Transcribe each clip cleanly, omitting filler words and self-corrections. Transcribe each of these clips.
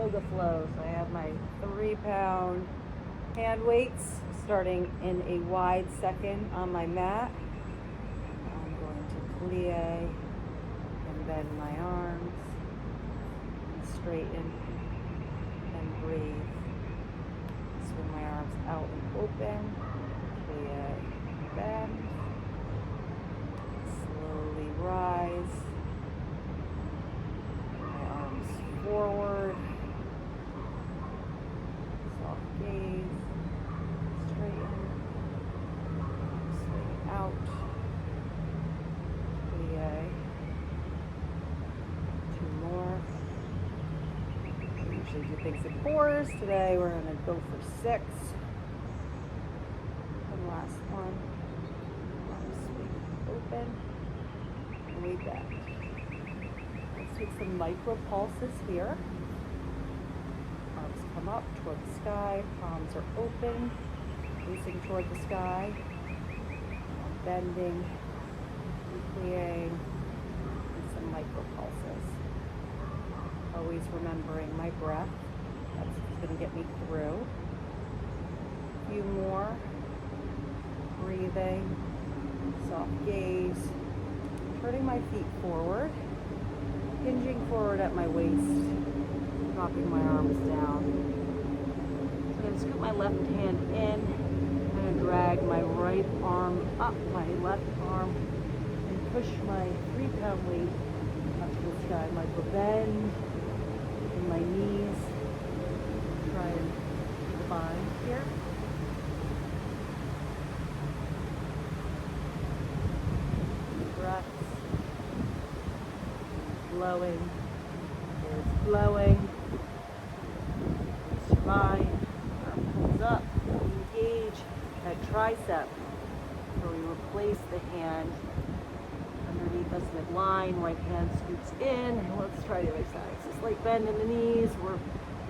yoga flow. So I have my 3-pound hand weights starting in a wide second on my mat. I'm going to plie and bend my arms and straighten and breathe. Swing my arms out and open, plie and bend. Slowly rise. My arms forward. Soft gaze. Straighten. Swing out. Plie. 2 more. I usually do things in 4s. Today we're going to go for 6. And last one. Arms swing open. And we bend. Let's take some micro pulses here. Arms come up toward the sky. Palms are open, facing toward the sky. Bending, plieing, and some micro pulses. Always remembering my breath. That's going to get me through. A few more. Breathing. Soft gaze. Turning my feet forward. Hinging forward at my waist. Dropping my arms down. So I'm going to scoop my left hand in. I'm going to drag my right arm up my left arm and push my 3-pound weight up to the sky. Micro bend in my knees. Try and bind here. Breaths. Blowing. There's blowing. Spine. Arm comes up. Engage that tricep. Where we replace the hand underneath us midline. Right hand scoots in. And let's try the other side. So slight bend in the knees. We're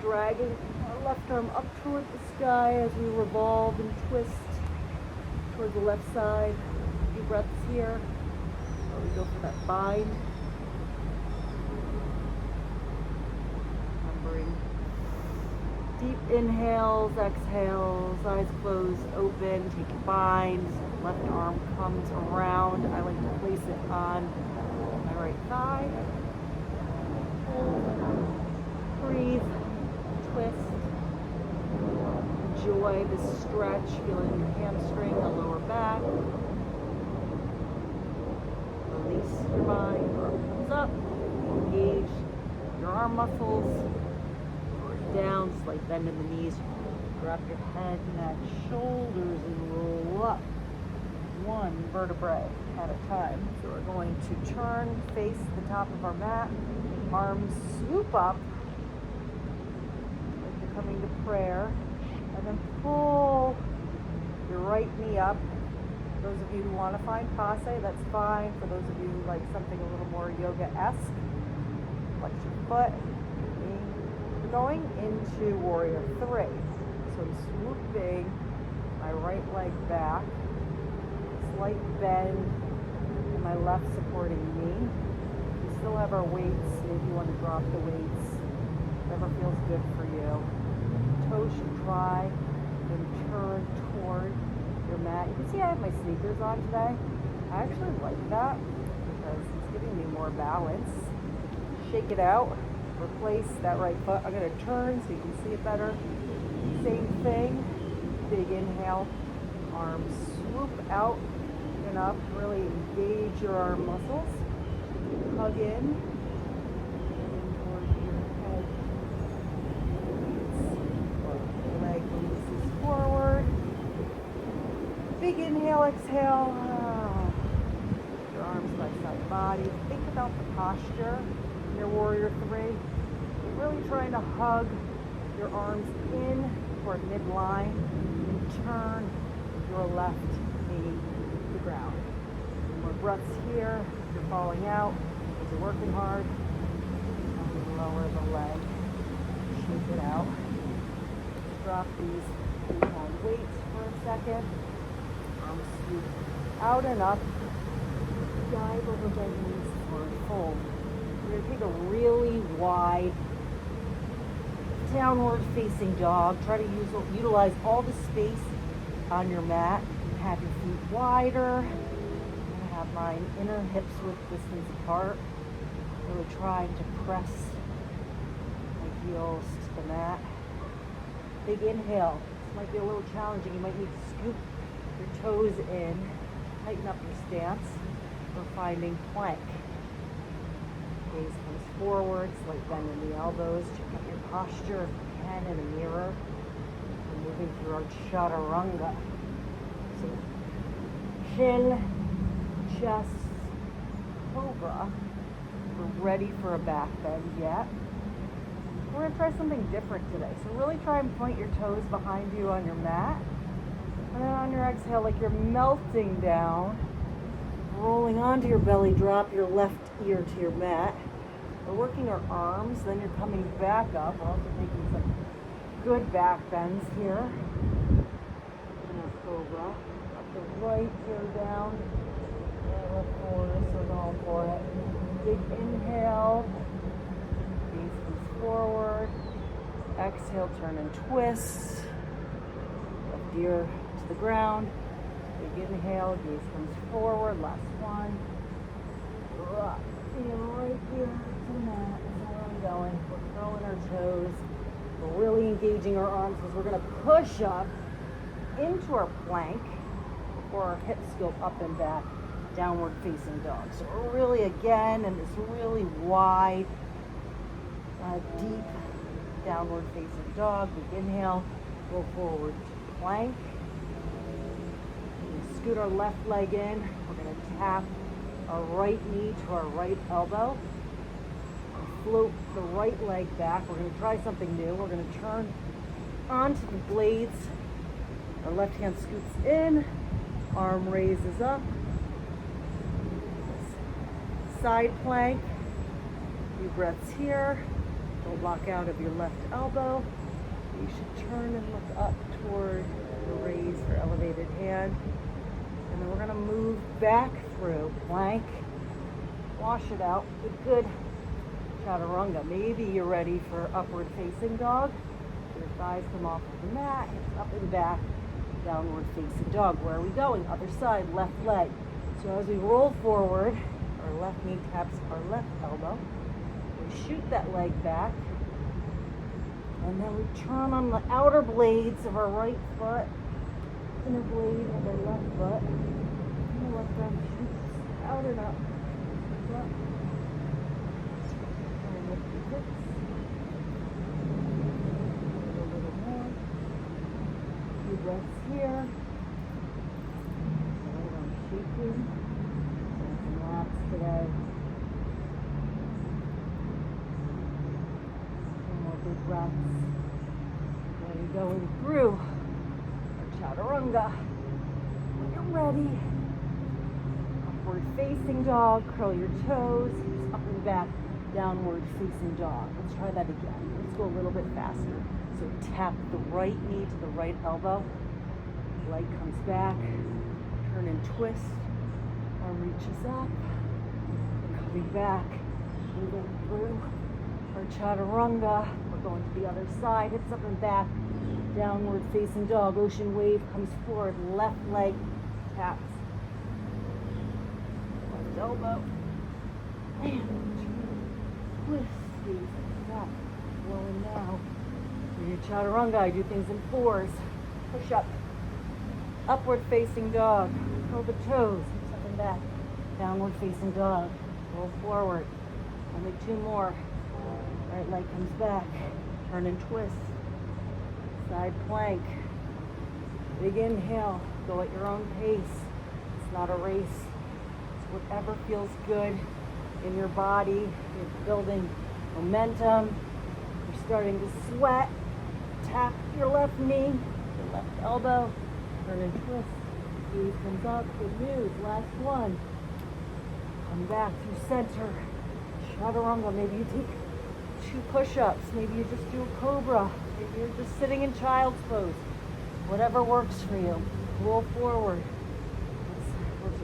dragging our left arm up toward the sky as we revolve and twist toward the left side. A few breaths here. So we go for that bind. Remembering deep inhales, exhales, eyes closed, open, take a bind. Left arm comes around. I like to place it on my right thigh. Hold, breathe, twist. Enjoy this stretch, feeling your hamstring, the lower back. Release your mind, arm comes up, engage your arm muscles, down, slight bend in the knees, drop your head, neck, shoulders, and roll up, one vertebrae at a time. So we're going to turn, face the top of our mat, arms swoop up, like you're coming to prayer, and then pull your right knee up. For those of you who want to find passe, that's fine. For those of you who like something a little more yoga-esque, flex your foot. We're going into warrior 3. So I'm swooping my right leg back, slight bend in my left supporting knee. We still have our weights. Maybe you want to drop the weights, whatever feels good for you. Toes should dry, then turn toward your mat. You can see I have my sneakers on today. I actually like that because it's giving me more balance. Shake it out, replace that right foot. I'm going to turn so you can see it better. Same thing, big inhale, arms swoop out and up, really engage your arm muscles. Hug in toward your head. Leg releases forward. Big inhale, exhale. Your arms by side body. Think about the posture in your warrior 3. You're really trying to hug your arms in toward midline and turn your left knee to the ground. More breaths here. If you're falling out, if you're working hard, and lower the leg. Shake it out. Drop these 3-pound weights for a second. Arms scoop out and up. Dive over the knees for a fold. We're going to take a really wide downward facing dog. Try to utilize all the space on your mat. Have your feet wider. I'm going to have my inner hips width distance apart. Really trying to press my heels to the mat. Big inhale. This might be a little challenging. You might need to scoop your toes in, tighten up your stance. We're finding plank. Gaze comes forward, slight bend in the elbows. Check out your posture if you can in a mirror. We're moving through our chaturanga. So chin, chest, cobra. We're ready for a back bend yet. We're going to try something different today. So really try and point your toes behind you on your mat. And then on your exhale, like you're melting down, rolling onto your belly, drop your left ear to your mat. We're working our arms, then you're coming back up. We're also taking some good back bends here. In our cobra. Up the right ear down, and left forward, so we're going for it. Big inhale, gaze comes forward. Exhale, turn and twist. Left ear to the ground. Big inhale, gaze comes forward. Last one. Up. And right here to the mat. That's where I'm going. We're curling our toes. We're really engaging our arms because we're going to push up into our plank before our hips go up and back, downward facing dog. So we're really, again, in this really wide, deep downward facing dog. Big inhale, go forward to plank. Scoot our left leg in. We're going to tap our right knee to our right elbow. Float the right leg back. We're going to try something new. We're going to turn onto the blades. Our left hand scoots in. Arm raises up. Side plank. A few breaths here. Don't lock out of your left elbow. You should turn and look up toward the raised or elevated hand. And then we're going to move back through plank. Wash it out with good chaturanga. Maybe you're ready for upward facing dog. Your thighs come off of the mat, hips up and back, downward facing dog. Where are we going? Other side, left leg. So as we roll forward, our left knee taps our left elbow. We shoot that leg back. And then we turn on the outer blades of our right foot, inner blade of our left foot. And the left arm shoots out and up. Up. And lift the hips. A little more. A few breaths here. Right arm shaking. Doing some laps today. More big breaths. And going through our chaturanga. When you're ready, upward facing dog, curl your toes, hips up and back, downward facing dog. Let's try that again. Let's go a little bit faster. So tap the right knee to the right elbow. Leg comes back, turn and twist. Arm reaches up, coming back, moving through our chaturanga. We're going to the other side, hips up and back, downward facing dog. Ocean wave comes forward, left leg taps. Left elbow. And twist, gaze back. Rolling now. For your chaturanga, I do things in fours. Push up. Upward facing dog. Curl the toes, hips up and back. Downward facing dog. Roll forward. Only two more. Right leg comes back. Turn and twist. Side plank. Big inhale. Go at your own pace. It's not a race. It's whatever feels good in your body. You're building momentum. You're starting to sweat. Tap your left knee, your left elbow. Turn and twist. Gaze comes up. Good news. Last one. Come back through center. Chaturanga. Maybe you take 2 push-ups. Maybe you just do a cobra. Maybe you're just sitting in child's pose. Whatever works for you. Roll forward. Let's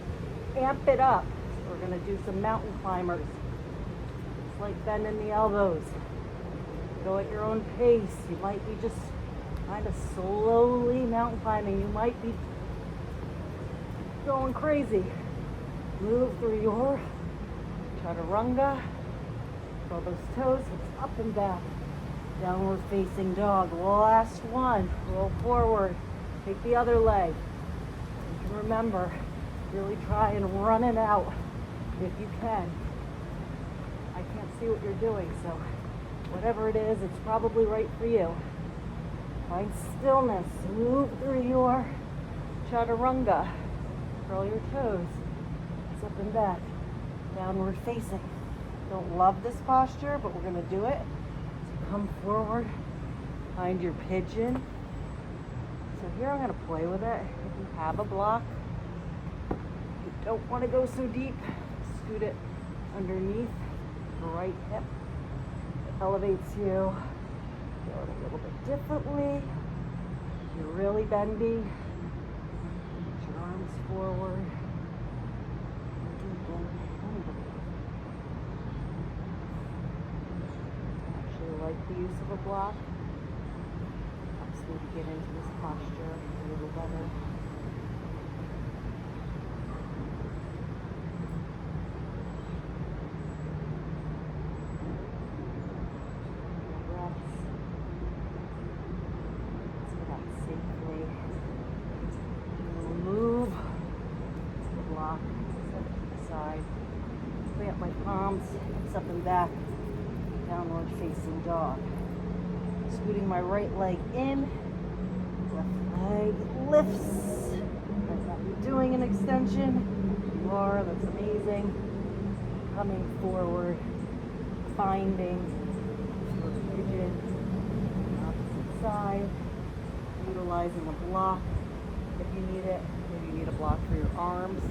amp it up. So we're going to do some mountain climbers. Slight bend in the elbows. Go at your own pace. You might be just kind of slowly mountain climbing. You might be going crazy. Move through your chaturanga. Curl those toes, hips up and back. Downward facing dog. Last one. Roll forward. Take the other leg. You can remember, really try and run it out if you can. I can't see what you're doing, so whatever it is, it's probably right for you. Find stillness. Move through your chaturanga. Curl your toes. Hips up and back. Downward facing. Don't love this posture, but we're going to do it. So come forward. Find your pigeon. So here I'm going to play with it. If you have a block, you don't want to go so deep, scoot it underneath the right hip. It elevates you. Do it a little bit differently. You're really bendy. Put your arms forward. Like the use of a block. Helps me to get into this posture a little better. Breaths. Let's get out safely. We'll move the block, set it to the side. Lay up my palms, hips up and back. Downward facing dog. Scooting my right leg in, left leg lifts. Might not be doing an extension. You are, that's amazing. Coming forward, finding your pigeon, opposite side, utilizing a block if you need it. Maybe you need a block for your arms.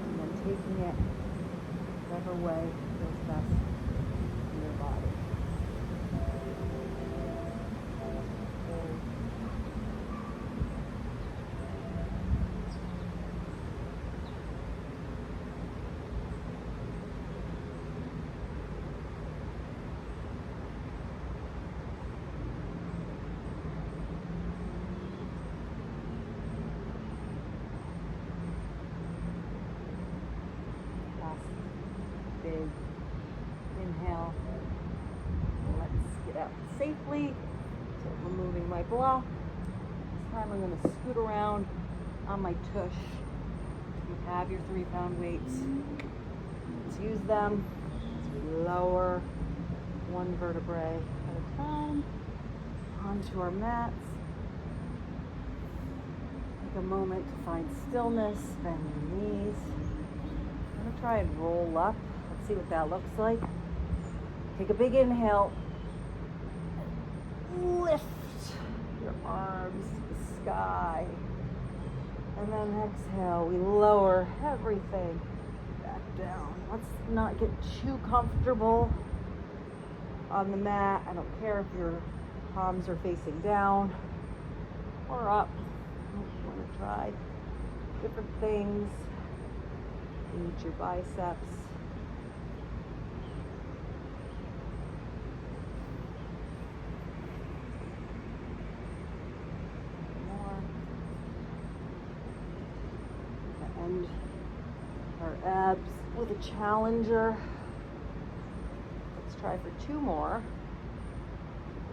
And then taking it whatever way feels best in your body. Big inhale. Let's get out safely. So removing my block. This time I'm going to scoot around on my tush. You have your 3-pound weights. Let's use them to lower one vertebrae at a time onto our mats. Take a moment to find stillness. Bend your knees. I'm going to try and roll up. Let's see what that looks like. Take a big inhale. Lift your arms to the sky. And then exhale. We lower everything back down. Let's not get too comfortable on the mat. I don't care if your palms are facing down or up. You want to try different things. Engage your biceps. More. And our abs with a challenger. Let's try for 2 more.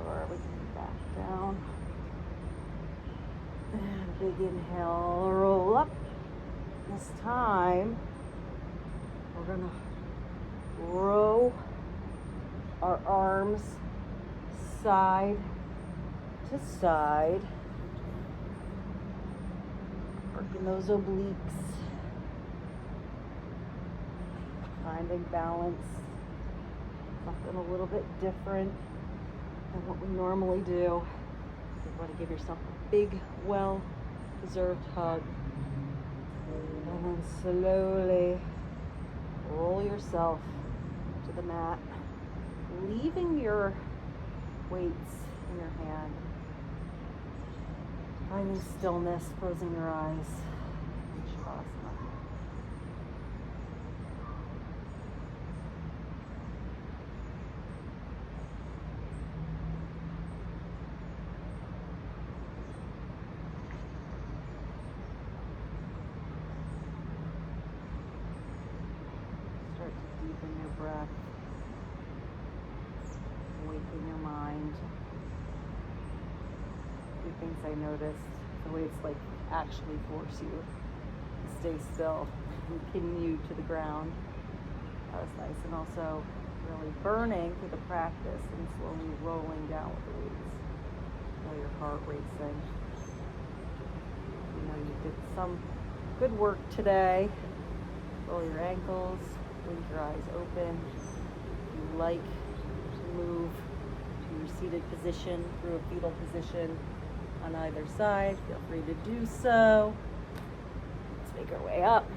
Lower everything back down. And big inhale, roll up. This time, we're gonna row our arms side to side, working those obliques, finding balance, something a little bit different than what we normally do. You want to give yourself a big, well-deserved hug. And then slowly roll yourself to the mat, leaving your weights in your hand. Finding stillness, closing your eyes. Shavasana. breath, waking your mind. A few things I noticed, the way it's like actually force you to stay still and pin you to the ground. That was nice. And also really burning through the practice and slowly rolling down with the weights. Feel your heart racing. You know you did some good work today. Roll your ankles, blink your eyes open. If you like to move to your seated position through a fetal position on either side, feel free to do so. Let's make our way up.